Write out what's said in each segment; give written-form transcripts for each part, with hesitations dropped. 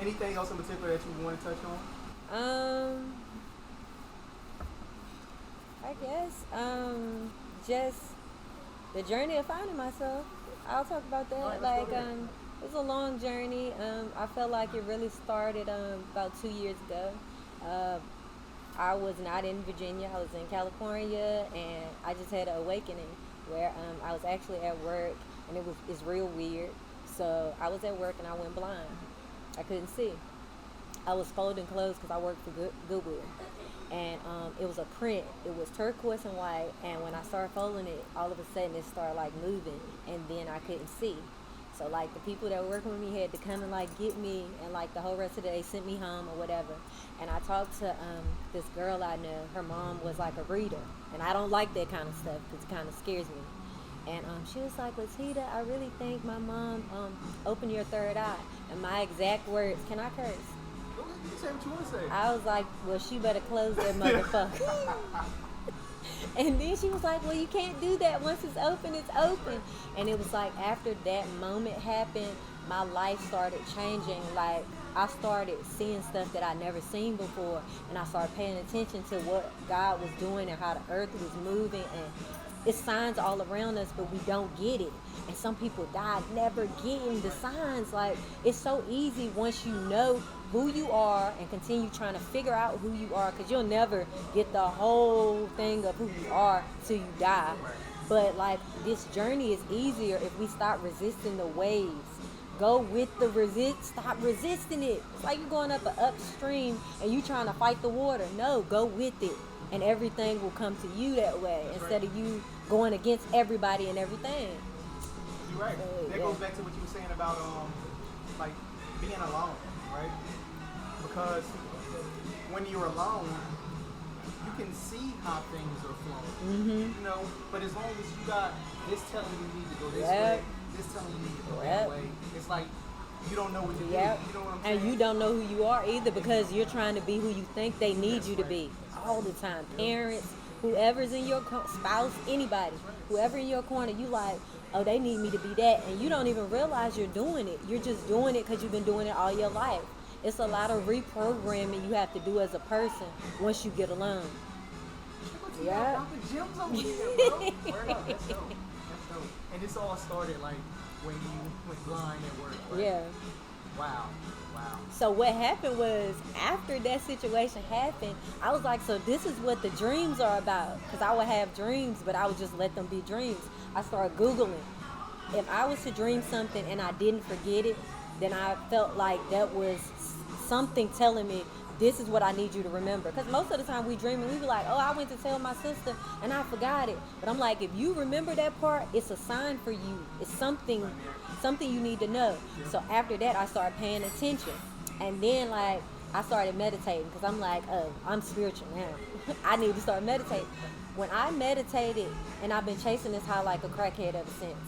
Anything else in particular that you want to touch on? Um, I guess just the journey of finding myself. I'll talk about All right, that. let's go Like there. it was a long journey. I felt like it really started about 2 years ago. Uh, I was not in Virginia. I was in California, and I just had an awakening where I was actually at work, and it's real weird. So I was at work and I went blind. I couldn't see. I was folding clothes because I worked for Goodwill, and it was a print. It was turquoise and white, and when I started folding it, all of a sudden it started like moving, and then I couldn't see. So like the people that were working with me had to come and like get me, and like the whole rest of the day sent me home or whatever. And I talked to this girl I know. Her mom was like a reader, and I don't like that kind of stuff because it kind of scares me. And she was like, Litita, I really think my mom opened your third eye. And my exact words, can I curse? Go ahead, you say what you want to say. I was like, well, she better close that motherfucker. And then she was like, well, you can't do that. Once it's open, it's open. And it was like after that moment happened, my life started changing. Like I started seeing stuff that I never seen before. And I started paying attention to what God was doing and how the earth was moving. And it's signs all around us, but we don't get it. And some people die never getting the signs. Like it's so easy once you know who you are and continue trying to figure out who you are, because you'll never get the whole thing of who you are till you die. But like this journey is easier if we stop resisting the waves. Go with the stop resisting it. It's like you're going up an upstream and you trying to fight the water. No, go with it, and everything will come to you that way instead of you going against everybody and everything. You're right. So, That yeah. goes back to what you were saying about like being alone, right? Because when you're alone, you can see how things are flowing. Mm-hmm. You know, but as long as you got this telling you need to go this Yep. way, this telling you need to go that Yep. way, it's like you don't know what to Yep. do. You know what I'm saying? And you don't know who you are either because you're trying to be who you think they need you to be all the time. Parents, whoever's in your spouse, anybody, whoever in your corner, you like, oh, they need me to be that. And you don't even realize you're doing it. You're just doing it because you've been doing it all your life. It's a lot of reprogramming you have to do as a person once you get alone. Yeah. Yeah. Dropping gems over here, bro. Word up, that's dope. That's dope. And this all started like when you went blind at work, right? Yeah. Wow. Wow. So what happened was after that situation happened, I was like, so this is what the dreams are about. Because I would have dreams, but I would just let them be dreams. I started Googling. If I was to dream something and I didn't forget it, then I felt like that was something telling me this is what I need you to remember. Because most of the time we dream and we be like, oh, I went to tell my sister and I forgot it. But I'm like, if you remember that part, it's a sign for you. It's something you need to know. So after that, I started paying attention. And then like I started meditating because I'm like, oh, I'm spiritual now. I need to start meditating. When I meditated, and I've been chasing this high like a crackhead ever since,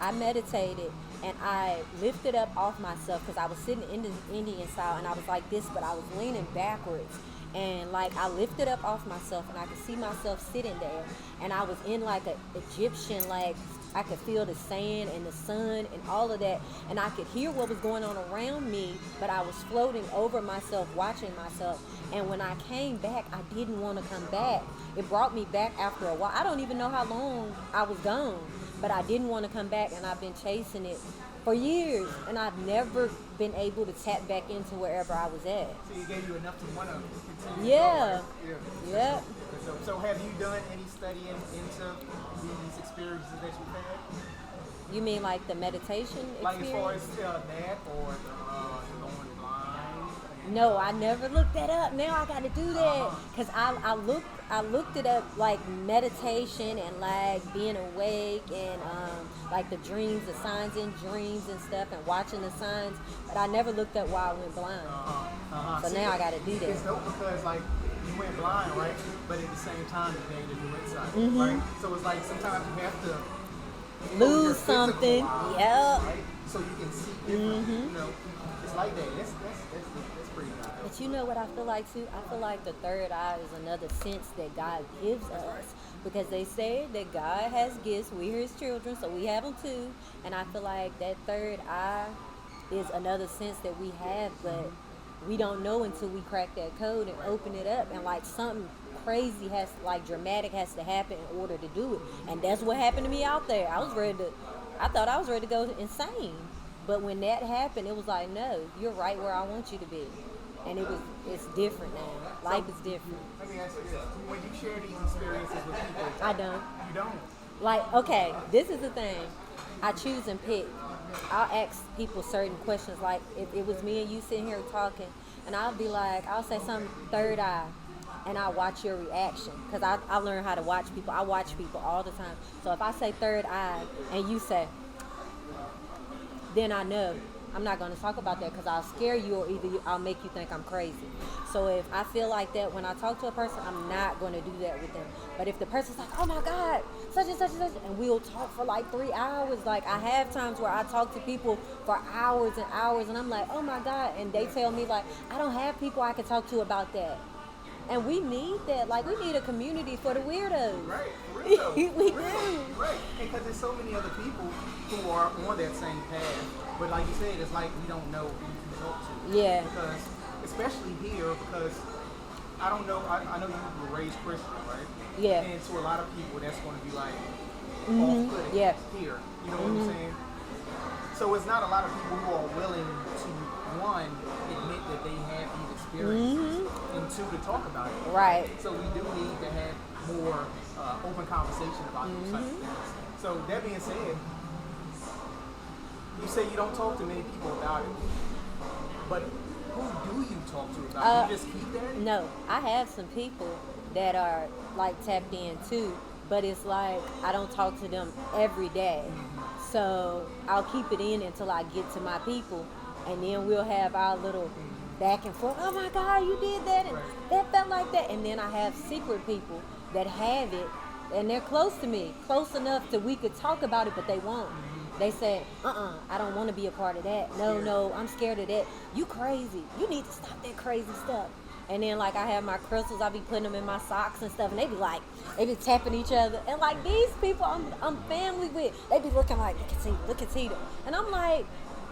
I meditated and I lifted up off myself because I was sitting in the Indian style and I was like this, but I was leaning backwards. And like I lifted up off myself and I could see myself sitting there. And I was in like a Egyptian, like I could feel the sand and the sun and all of that. And I could hear what was going on around me, but I was floating over myself, watching myself. And when I came back, I didn't want to come back. It brought me back after a while. I don't even know how long I was gone, but I didn't want to come back, and I've been chasing it for years, and I've never been able to tap back into wherever I was at. So it gave you enough to want to continue Yeah. to go, right? Yeah. Yep. So have you done any studying into these experiences that you've had? You mean like the meditation Like as far as experience? that or the going blind? No, I never looked that up. Now I got to do that because I looked it up, like meditation and like being awake and like the dreams, the signs in dreams and stuff, and watching the signs. But I never looked up why I went blind. So now I got to do It's that. dope because like you went blind, right? But at the same time you gained a new insight, Mm-hmm. right? So it's like sometimes you have to Lose your physical something. eyes, Yep. right? So you can see different. You know, it's like that. That's pretty nice. But you know what I feel like too? I feel like the third eye is another sense that God gives us. Because they say that God has gifts, we are his children, so we have them too. And I feel like that third eye is another sense that we have, but we don't know until we crack that code and open it up, and like something crazy has, like dramatic has to happen in order to do it. And that's what happened to me out there. I thought I was ready to go insane. But when that happened, it was like, no, you're right where I want you to be. And it's different now. Life is different. Let me ask you this. When you share these experiences with people, I don't. you don't. Like, okay, this is the thing. I choose and pick. I'll ask people certain questions. Like, if it was me and you sitting here talking, and I'll be like, I'll say something, third eye, and I'll watch your reaction. Because I learned how to watch people. I watch people all the time. So if I say third eye, and you say, then I know I'm not going to talk about that because I'll scare you, or either I'll make you think I'm crazy. So if I feel like that when I talk to a person, I'm not going to do that with them. But if the person's like, oh my God, such and such and such, and we'll talk for like 3 hours. Like, I have times where I talk to people for hours and hours, and I'm like, oh my God, and they tell me like, I don't have people I can talk to about that. And we need that. Like, we need a community for the weirdos. Right, for real though. We do. Right, because there's so many other people who are on that same path. But like you said, it's like we don't know who to talk to. Yeah. Because, especially here, because I don't know, I know you were raised Christian, right? Yeah. And to a lot of people, that's going to be like off-putting Yeah. here. You know what I'm saying? So it's not a lot of people who are willing to, one, admit that they have these experiences, and two, to talk about it. Right. So we do need to have more open conversation about these types of things. So that being said, you say you don't talk to many people about it, but who do you talk to about it? You just keep that? No, I have some people that are like tapped in too, but it's like I don't talk to them every day. So I'll keep it in until I get to my people, and then we'll have our little back and forth. Oh my God, you did that, and that felt like that. And then I have secret people that have it, and they're close to me, close enough that we could talk about it, but they won't. They said, I don't want to be a part of that. No, I'm scared of that. You crazy. You need to stop that crazy stuff. And then, like, I have my crystals. I be putting them in my socks and stuff. And they be tapping each other. And, like, these people I'm family with, they be looking like, look at Tita. And I'm like,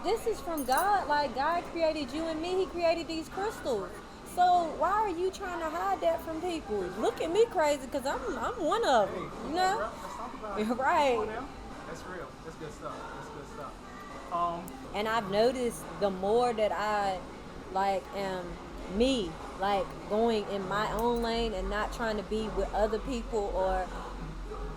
this is from God. Like, God created you and me. He created these crystals. So why are you trying to hide that from people? Look at me crazy because I'm one of them. You know? Let's talk about it. Right. Come on now. That's real. That's good stuff. That's good stuff. And I've noticed the more that I like am me, like going in my own lane and not trying to be with other people, or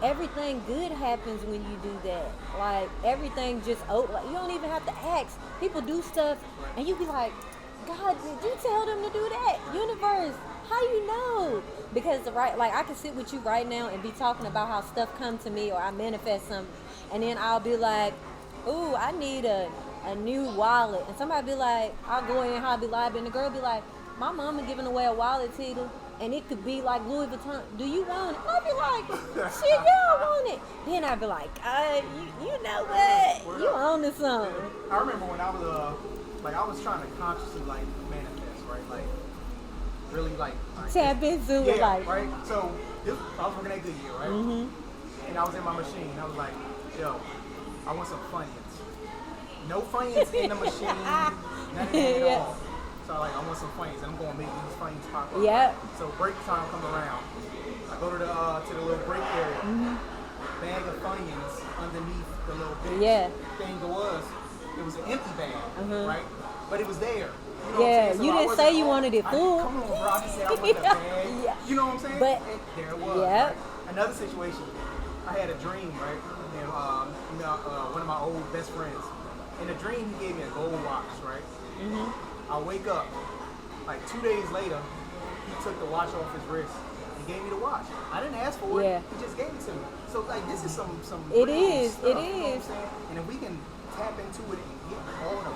everything good happens when you do that. Like everything just like you don't even have to ask. People do stuff and you be like, God, did you tell them to do that? Universe, how you know? Because like I can sit with you right now and be talking about how stuff come to me, or I manifest something, and then I'll be like, ooh, I need a new wallet. And somebody be like, I'll go in Hobby Lobby, and the girl be like, my mama giving away a wallet, Tita, and it could be like Louis Vuitton. Do you want it? I'll be like, shit, yeah, I want it. Then I'd be like, you know what? You own this something. I remember when I was I was trying to consciously like manifest, right? Like really like tap into it, like right. So I was working at Goodyear, right? And I was in my machine. I was like, yo, I want some Funyuns. No Funyuns in the machine, none of that at all. So I want some Funyuns, and I'm going to make these Funyuns pop up. Yep. So break time come around. I go to the little break area. Bag of Funyuns underneath the little big thing it was an empty bag, right? But it was there. You know what I'm saying? So you didn't say you wanted it full. Come on, bro. I just said I wanted a bag. You know what I'm saying? But and there it was. Right? Another situation. I had a dream, right? And one of my old best friends. In the dream, he gave me a gold watch, right? I wake up. Like 2 days later, he took the watch off his wrist and gave me the watch. I didn't ask for it. He just gave it to me. So like this is some it is stuff, it is. You know what I'm saying? And if we can tap into it and get all the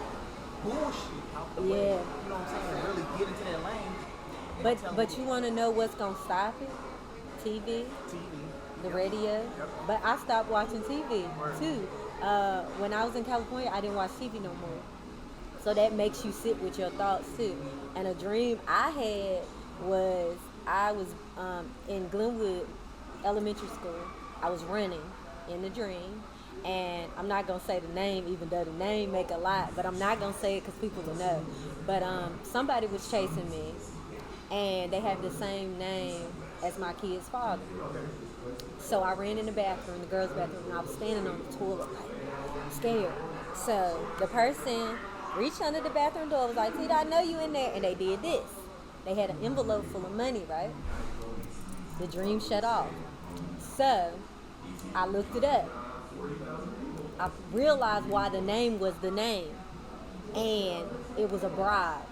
bullshit out the way, you know what I'm saying, and really get into that lane. But you want to know what's gonna stop it? TV, the radio. But I stopped watching TV too. When I was in California, I didn't watch TV no more. So that makes you sit with your thoughts too. And a dream I had was I was in Glenwood Elementary School. I was running in the dream, And I'm not gonna say the name, even though the name make a lot. But I'm not gonna say it because people will know. But somebody was chasing me, and they have the same name as my kid's father. So I ran in the bathroom, the girls' bathroom, and I was standing on the toilet, like, scared. So the person reached under the bathroom door, was like, Tita, I know you in there. And they did this. They had an envelope full of money, right? The dream shut off. So I looked it up. I realized why the name was the name. And it was a bride.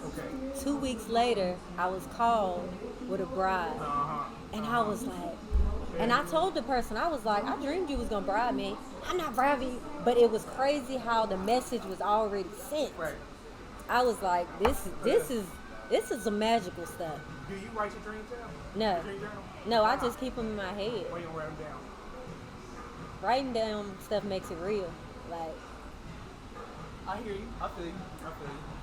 Okay. 2 weeks later, I was called with a bride. And I was like, and I told the person, I was like, I dreamed you was gonna bribe me. I'm not bribing you. But it was crazy how the message was already sent. Right. I was like, this is some magical stuff. Do you write your dreams down? No. Your dream journal? No, I just keep them in my head. Or you don't write them down? Writing down stuff makes it real. Like, I hear you. I feel you.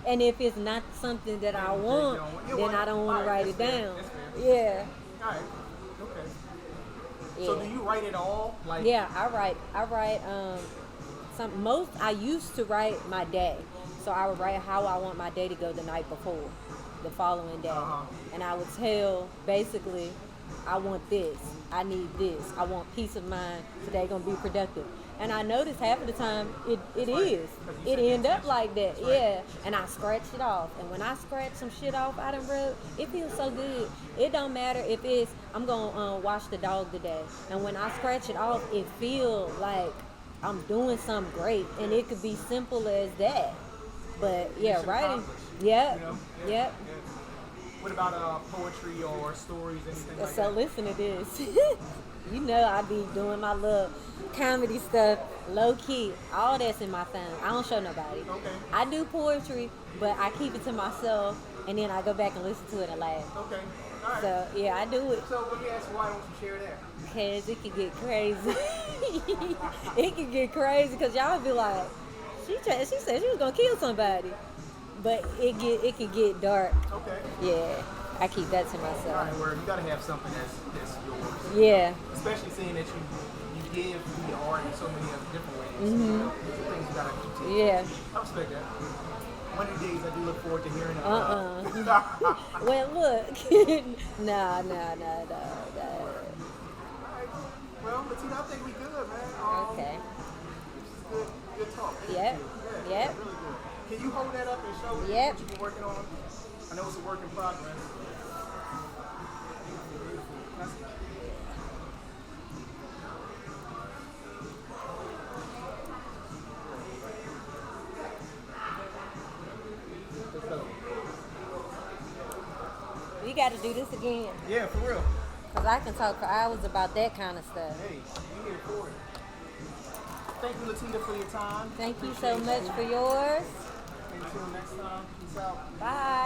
and if it's not something that I want, then I don't want to write it down. Yeah. All right. Okay. Yeah. So do you write it all? Like, Yeah, I write I used to write my day. So I would write how I want my day to go the night before, the following day. And I would tell basically, I want this, I need this, I want peace of mind, today gonna be productive. And I noticed half of the time it is. It end up like that, yeah. And I scratch it off. And when I scratch some shit off I done wrote, it feels so good. It don't matter if it's, I'm gonna wash the dog today. And when I scratch it off, it feel like I'm doing something great. And it could be simple as that. But yeah, writing. Yep. You know? Yep. Yeah. What about poetry or stories, anything like So that? listen to this. You know I be doing my little comedy stuff low key. All that's in my phone. I don't show nobody. Okay. I do poetry, but I keep it to myself, and then I go back and listen to it and laugh. Okay. All right. So yeah, I do it So let me ask you, why don't you share that? because it can get crazy. It can get crazy because y'all be like, she said she was gonna kill somebody, but it can get dark. Okay. Yeah, I keep that to All myself. right, word. You gotta have something that's yours. Yeah. Especially seeing that you give through your art in so many other different ways. You know, these things you gotta keep to. Yeah. I respect that. One of these days I do look forward to hearing it. Well, look. Nah. Well, Litita, I think we good, man. Okay. This is good talk. Yep. Yeah, Yep. really good. Can you hold that up and show me Yep. what you've been working on? I know it's a work in progress. We got to do this again. Yeah, for real. Because I can talk for hours about that kind of stuff. Hey, you here for it. Thank you, Litita, for your time. Thank you so much for yours. Until next time, peace out. Bye.